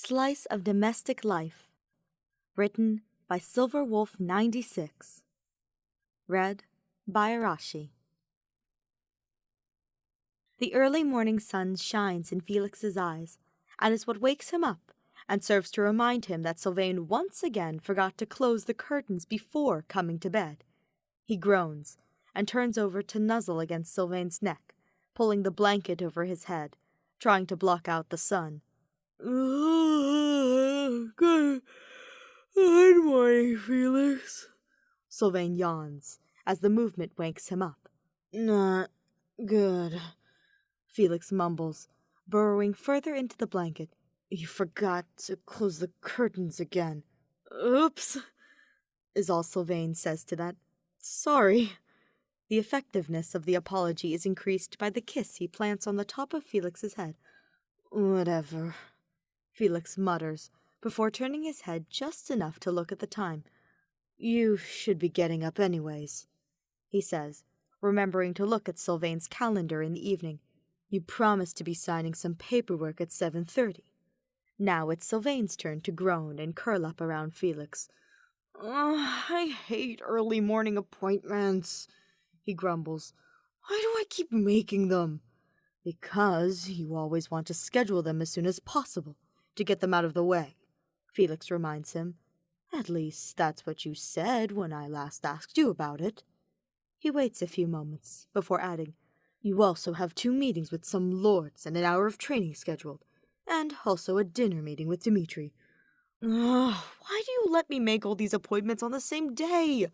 Slice of Domestic Life, written by Silverwolf96, read by Arashi. The early morning sun shines in Felix's eyes, and is what wakes him up, and serves to remind him that Sylvain once again forgot to close the curtains before coming to bed. He groans, and turns over to nuzzle against Sylvain's neck, pulling the blanket over his head, trying to block out the sun. Good morning, Felix. Sylvain yawns, as the movement wakes him up. Not good, Felix mumbles, burrowing further into the blanket. You forgot to close the curtains again. Oops, is all Sylvain says to that. Sorry. The effectiveness of the apology is increased by the kiss he plants on the top of Felix's head. Whatever, Felix mutters, before turning his head just enough to look at the time. You should be getting up anyways, he says, remembering to look at Sylvain's calendar in the evening. You promised to be signing some paperwork at 7:30. Now it's Sylvain's turn to groan and curl up around Felix. I hate early morning appointments, he grumbles. Why do I keep making them? Because you always want to schedule them as soon as possible, to get them out of the way, Felix reminds him. At least that's what you said when I last asked you about it. He waits a few moments before adding, You also have 2 meetings with some lords and an hour of training scheduled, and also a dinner meeting with Dimitri. Why do you let me make all these appointments on the same day?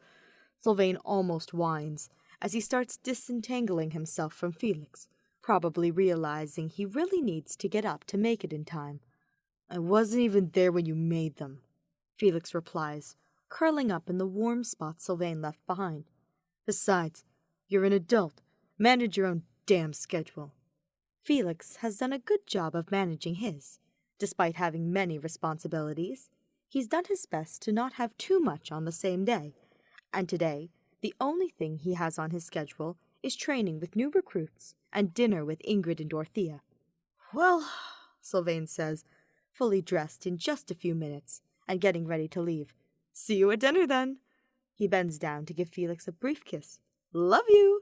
Sylvain almost whines, as he starts disentangling himself from Felix, probably realizing he really needs to get up to make it in time. I wasn't even there when you made them, Felix replies, curling up in the warm spot Sylvain left behind. Besides, you're an adult. Manage your own damn schedule. Felix has done a good job of managing his. Despite having many responsibilities, he's done his best to not have too much on the same day, and today, the only thing he has on his schedule is training with new recruits and dinner with Ingrid and Dorothea. Well, Sylvain says, fully dressed in just a few minutes and getting ready to leave. See you at dinner, then. He bends down to give Felix a brief kiss. Love you.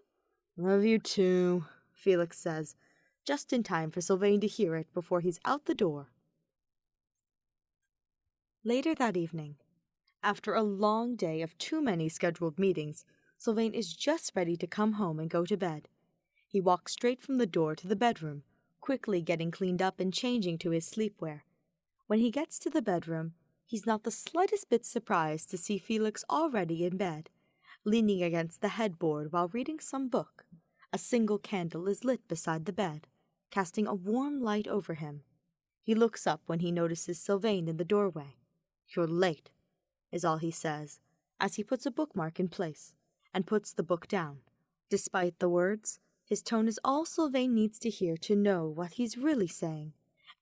Love you too, Felix says, just in time for Sylvain to hear it before he's out the door. Later that evening, after a long day of too many scheduled meetings, Sylvain is just ready to come home and go to bed. He walks straight from the door to the bedroom, quickly getting cleaned up and changing to his sleepwear. When he gets to the bedroom, he's not the slightest bit surprised to see Felix already in bed, leaning against the headboard while reading some book. A single candle is lit beside the bed, casting a warm light over him. He looks up when he notices Sylvain in the doorway. You're late, is all he says, as he puts a bookmark in place and puts the book down. Despite the words, his tone is all Sylvain needs to hear to know what he's really saying,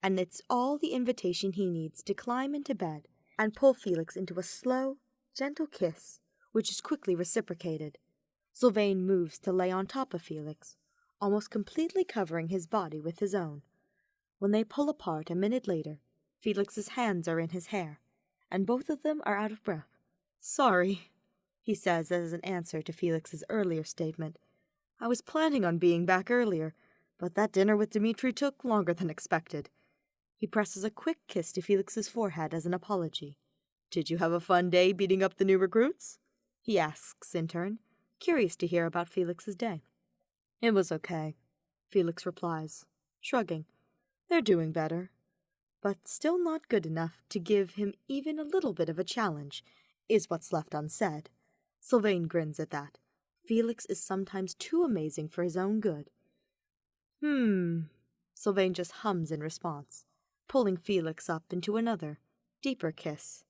and it's all the invitation he needs to climb into bed and pull Felix into a slow, gentle kiss, which is quickly reciprocated. Sylvain moves to lay on top of Felix, almost completely covering his body with his own. When they pull apart a minute later, Felix's hands are in his hair, and both of them are out of breath. Sorry, he says as an answer to Felix's earlier statement. I was planning on being back earlier, but that dinner with Dimitri took longer than expected. He presses a quick kiss to Felix's forehead as an apology. Did you have a fun day beating up the new recruits? He asks in turn, curious to hear about Felix's day. It was okay, Felix replies, shrugging. They're doing better, but still not good enough to give him even a little bit of a challenge, is what's left unsaid. Sylvain grins at that. Felix is sometimes too amazing for his own good. Sylvain just hums in response, pulling Felix up into another, deeper kiss.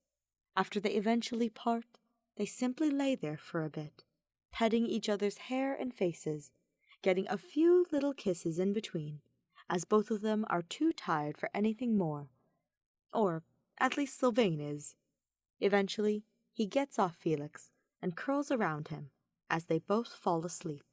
After they eventually part, they simply lay there for a bit, petting each other's hair and faces, getting a few little kisses in between, as both of them are too tired for anything more. Or, at least Sylvain is. Eventually, he gets off Felix and curls around him as they both fall asleep.